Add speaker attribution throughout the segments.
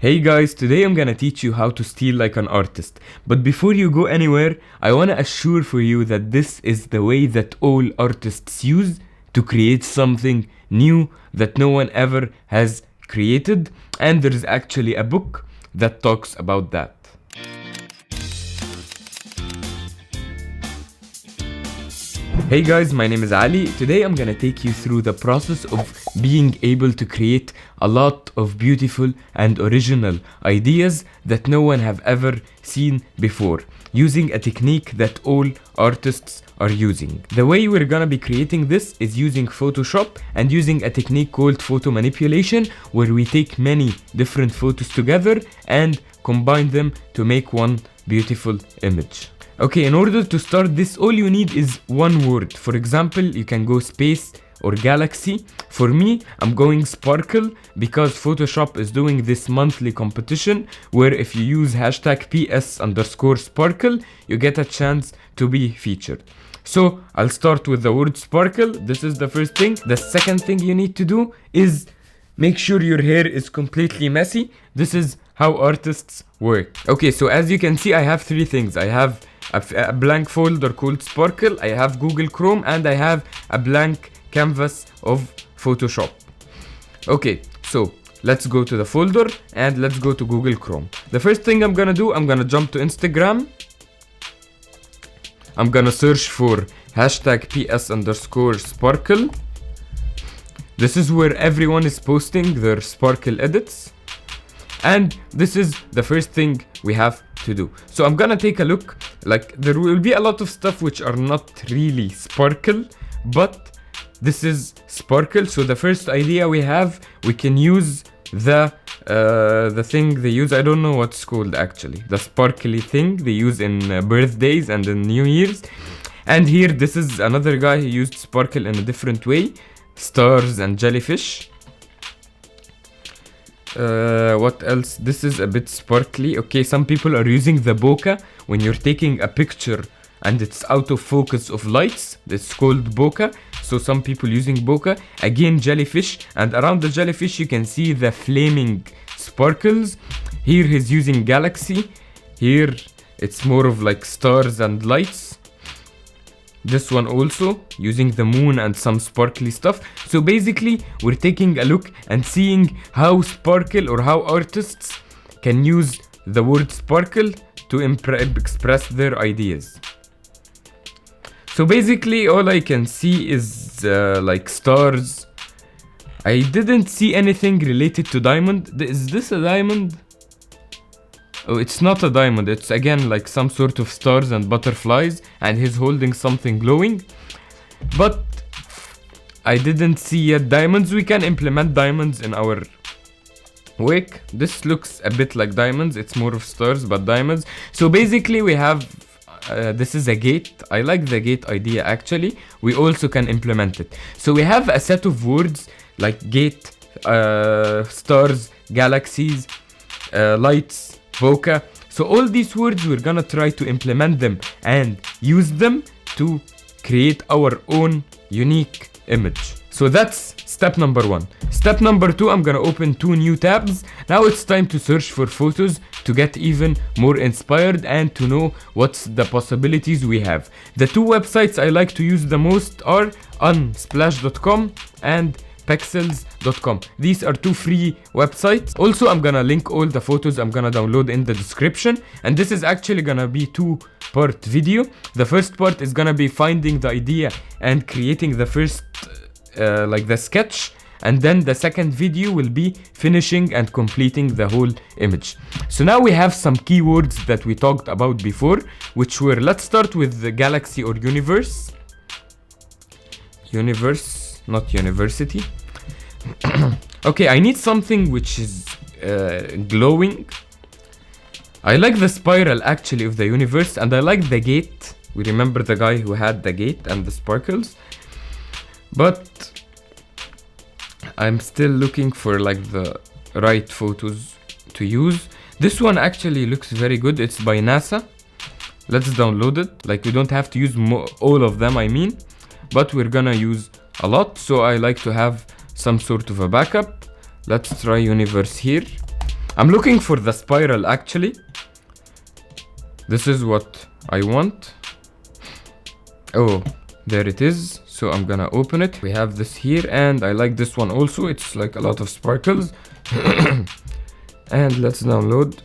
Speaker 1: Hey guys, today I'm gonna teach you how to steal like an artist. But before you go anywhere, I wanna assure for you that this is the way that all artists use to create something new that no one ever has created, and there's actually a book that talks about that. Hey guys, my name is Ali. Today I'm gonna take you through the process of being able to create a lot of beautiful and original ideas that no one have ever seen before, using a technique that all artists are using. The way we're gonna be creating this is using Photoshop and using a technique called photo manipulation, where we take many different photos together and combine them to make one beautiful image. Okay, in order to start this, all you need is one word. For example, you can go space or galaxy. For me, I'm going sparkle because Photoshop is doing this monthly competition where if you use hashtag PS_sparkle, you get a chance to be featured. So I'll start with the word sparkle. This is the first thing. The second thing you need to do is make sure your hair is completely messy. This is how artists work. Okay, so as you can see, I have three things. I have a blank folder called Sparkle, I have Google Chrome, and I have a blank canvas of Photoshop. Okay, so let's go to the folder and let's go to Google Chrome. The first thing I'm gonna do, I'm gonna jump to Instagram. I'm gonna search for hashtag PS_sparkle. This is where everyone is posting their sparkle edits. And this is the first thing we have to do. So I'm gonna take a look. Like, there will be a lot of stuff which are not really sparkle, but this is sparkle. So the first idea we have, we can use the thing they use. I don't know what's called actually. The sparkly thing they use in birthdays and in New Year's. And here, this is another guy who used sparkle in a different way. Stars and jellyfish. What else? This is a bit sparkly. Okay, some people are using the bokeh when you're taking a picture and it's out of focus of lights. It's called bokeh. So some people using bokeh. Again, jellyfish, and around the jellyfish you can see the flaming sparkles. Here he's using galaxy. Here it's more of like stars and lights. This one also using the moon and some sparkly stuff. So basically, we're taking a look and seeing how sparkle or how artists can use the word sparkle to express their ideas. So basically, all I can see is like stars. I didn't see anything related to diamond. Is this a diamond? Oh, it's not a diamond. It's again like some sort of stars and butterflies, and he's holding something glowing. But I didn't see yet diamonds. We can implement diamonds in our work. This looks a bit like diamonds. It's more of stars, but diamonds. So basically we have, this is a gate. I like the gate idea actually. We also can implement it. So we have a set of words like gate, stars, galaxies, lights, bokeh. So all these words, we're gonna try to implement them and use them to create our own unique image. So that's step number one. Step number two, I'm gonna open two new tabs. Now it's time to search for photos to get even more inspired and to know what's the possibilities we have. The two websites I like to use the most are unsplash.com and pexels.com. These are two free websites. Also, I'm gonna link all the photos I'm gonna download in the description, and this is actually gonna be two-part video. The first part is gonna be finding the idea and creating the first like the sketch, and then the second video will be finishing and completing the whole image. So now we have some keywords that we talked about before, which were, let's start with the galaxy or universe. Universe, not university. Okay, I need something which is glowing. I like the spiral actually of the universe, and I like the gate. We remember the guy who had the gate and the sparkles. But I'm still looking for like the right photos to use. This one actually looks very good. It's by NASA. Let's download it. Like, we don't have to use all of them, I mean, but we're gonna use a lot, so I like to have some sort of a backup. Let's try universe here. I'm looking for the spiral actually. This is what I want. Oh, there it is. So I'm gonna open it. We have this here, and I like this one also. It's like a lot of sparkles. And let's download.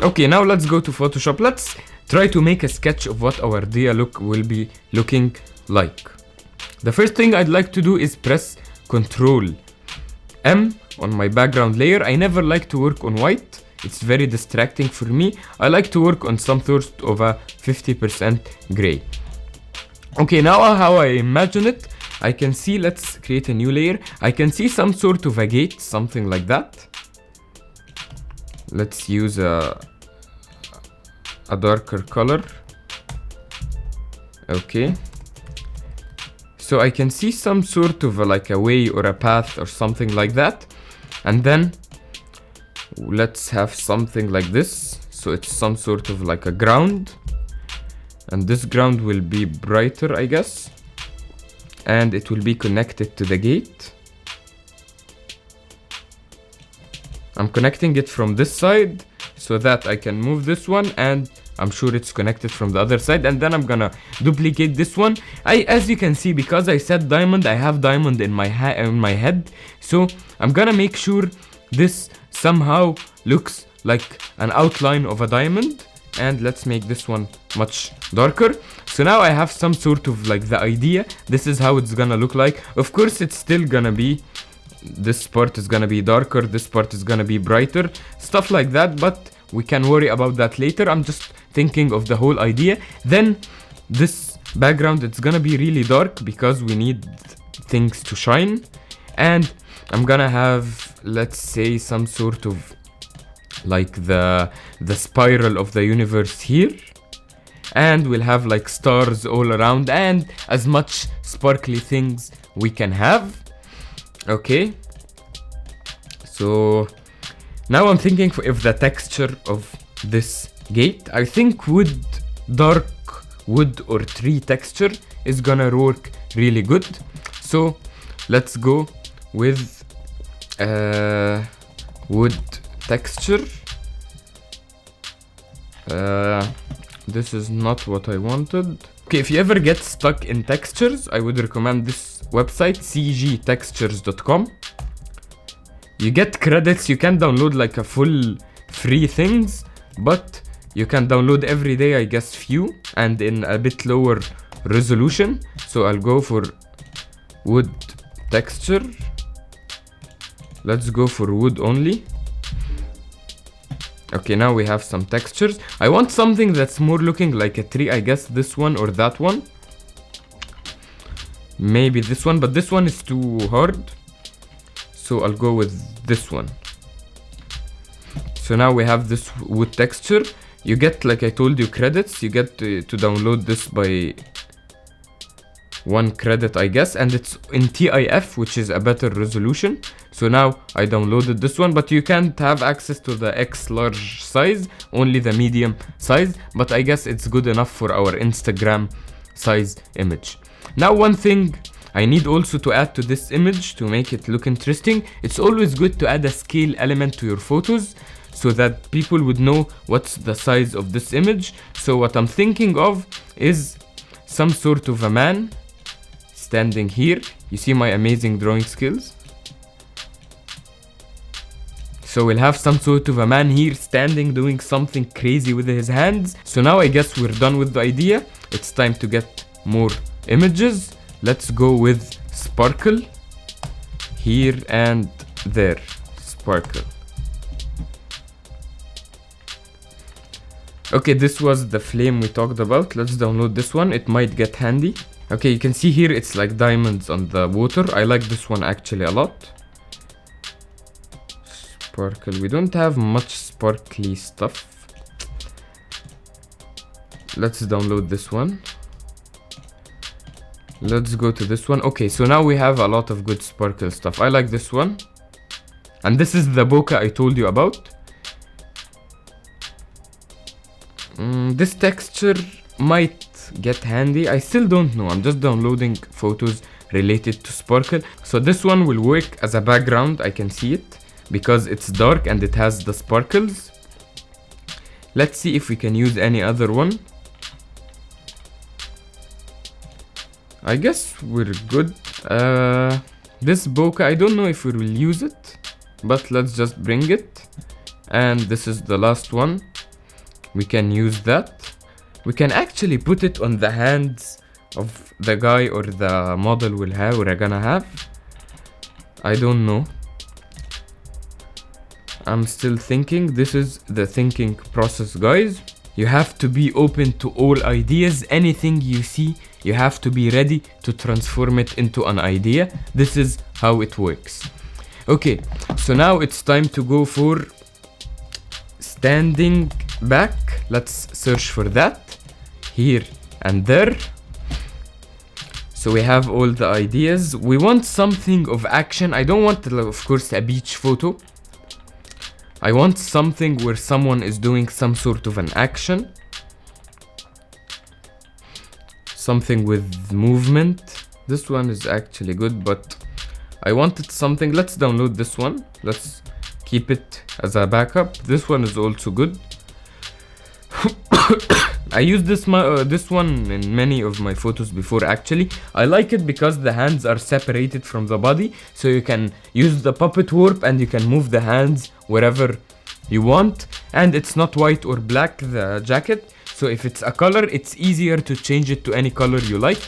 Speaker 1: Okay, now let's go to Photoshop. Let's try to make a sketch of what our Dia look will be looking like. The first thing I'd like to do is press Ctrl M on my background layer. I never like to work on white. It's very distracting for me. I like to work on some sort of a 50% gray. Okay, now how I imagine it, I can see, let's create a new layer. I can see some sort of a gate, something like that. Let's use a darker color. Okay. So I can see some sort of like a way or a path or something like that. And then let's have something like this. So it's some sort of like a ground. And this ground will be brighter, I guess. And it will be connected to the gate. I'm connecting it from this side so that I can move this one, and I'm sure it's connected from the other side. And then I'm gonna duplicate this one. As you can see, because I said diamond, I have diamond in my head. So I'm gonna make sure this somehow looks like an outline of a diamond. And let's make this one much darker. So now I have some sort of like the idea. This is how it's gonna look like. Of course, it's still gonna be, this part is gonna be darker, this part is gonna be brighter, stuff like that, but we can worry about that later. I'm just thinking of the whole idea. Then this background, it's gonna be really dark because we need things to shine. And I'm gonna have, let's say, some sort of like the spiral of the universe here. And we'll have like stars all around and as much sparkly things we can have. Okay. So now I'm thinking if the texture of this gate, I think dark wood or tree texture is gonna work really good. So let's go with wood texture. This is not what I wanted. Okay, if you ever get stuck in textures, I would recommend this website, cgtextures.com. You get credits, you can download like a full free things, but you can download every day, I guess, few, and in a bit lower resolution. So I'll go for wood texture. Let's go for wood only. Okay, now we have some textures. I want something that's more looking like a tree. I guess this one or that one. Maybe this one, but this one is too hard. So I'll go with this one. So now we have this wood texture. You get, like I told you, credits. You get to download this by 1 credit, I guess, and it's in TIF, which is a better resolution. So now I downloaded this one, but you can't have access to the X large size, only the medium size, but I guess it's good enough for our Instagram size image. Now, one thing I need also to add to this image to make it look interesting, it's always good to add a scale element to your photos so that people would know what's the size of this image. So what I'm thinking of is some sort of a man standing here. You see my amazing drawing skills? So we'll have some sort of a man here standing doing something crazy with his hands. So now I guess we're done with the idea. It's time to get more images. Let's go with sparkle. Here and there. Sparkle. Okay, this was the flame we talked about. Let's download this one. It might get handy. Okay, you can see here it's like diamonds on the water. I like this one actually a lot. Sparkle. We don't have much sparkly stuff. Let's download this one. Let's go to this one. Okay, so now we have a lot of good sparkle stuff. I like this one. And this is the bokeh I told you about. This texture might get handy. I still don't know. I'm just downloading photos related to sparkle. So this one will work as a background, I can see it, because it's dark and it has the sparkles. Let's see if we can use any other one. I guess we're good. This bokeh, I don't know if we will use it, but let's just bring it. And this is the last one. We can use that. We can actually put it on the hands of the guy or the model we're gonna have. I don't know. I'm still thinking. This is the thinking process, guys. You have to be open to all ideas. Anything you see, you have to be ready to transform it into an idea. This is how it works. Okay, so now it's time to go for standing back. Let's search for that here and there. So we have all the ideas. We want something of action. I don't want, of course, a beach photo. I want something where someone is doing some sort of an action. Something with movement. This one is actually good, but I wanted something. Let's download this one. Let's keep it as a backup. This one is also good. I used this one in many of my photos before actually. I like it because the hands are separated from the body, so you can use the puppet warp and you can move the hands wherever you want. And it's not white or black, the jacket, so if it's a color, it's easier to change it to any color you like.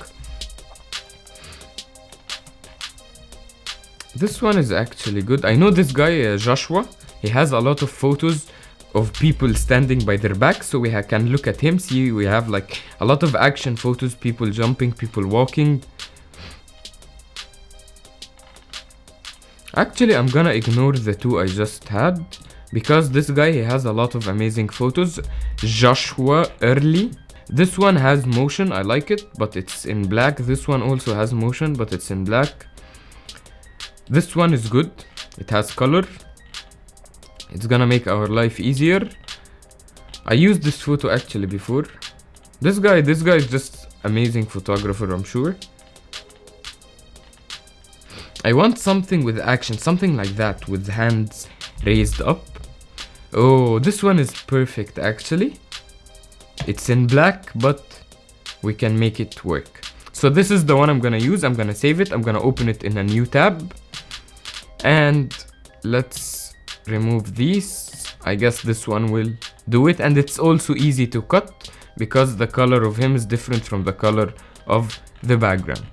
Speaker 1: This one is actually good. I know this guy, Joshua. He has a lot of photos of people standing by their back, so we can look at him. See, we have like a lot of action photos, people jumping, people walking. Actually, I'm gonna ignore the two I just had, because this guy, he has a lot of amazing photos. Joshua Early. This one has motion, I like it, but it's in black. This one also has motion, but it's in black. This one is good, it has color. It's gonna make our life easier. I used this photo actually before. This guy is just amazing photographer, I'm sure. I want something with action, something like that, with hands raised up. Oh, this one is perfect actually. It's in black, but we can make it work. So this is the one I'm gonna use. I'm gonna save it. I'm gonna open it in a new tab. And let's remove these. I guess this one will do it, and it's also easy to cut because the color of him is different from the color of the background.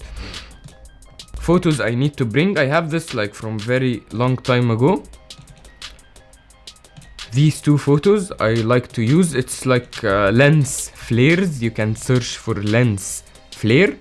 Speaker 1: Photos I need to bring. I have this like from very long time ago. These two photos I like to use. It's like lens flares. You can search for lens flare.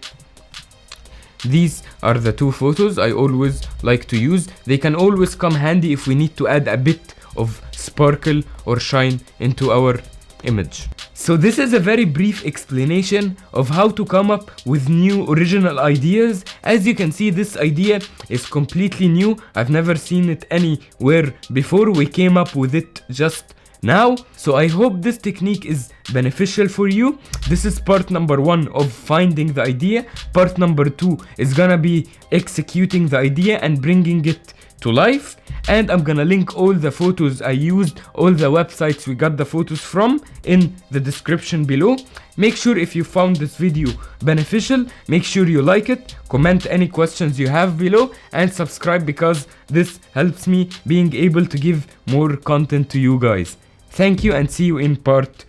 Speaker 1: These are the two photos I always like to use. They can always come handy if we need to add a bit of sparkle or shine into our image. So this is a very brief explanation of how to come up with new original ideas. As you can see, this idea is completely new. I've never seen it anywhere before. We came up with it just now. So I hope this technique is beneficial for you. This is part number 1 of finding the idea. Part number 2 is gonna be executing the idea and bringing it to life. And I'm gonna link all the photos I used, all the websites we got the photos from, in the description below. Make sure if you found this video beneficial, make sure you like it, comment any questions you have below, and subscribe because this helps me being able to give more content to you guys. Thank you and see you in part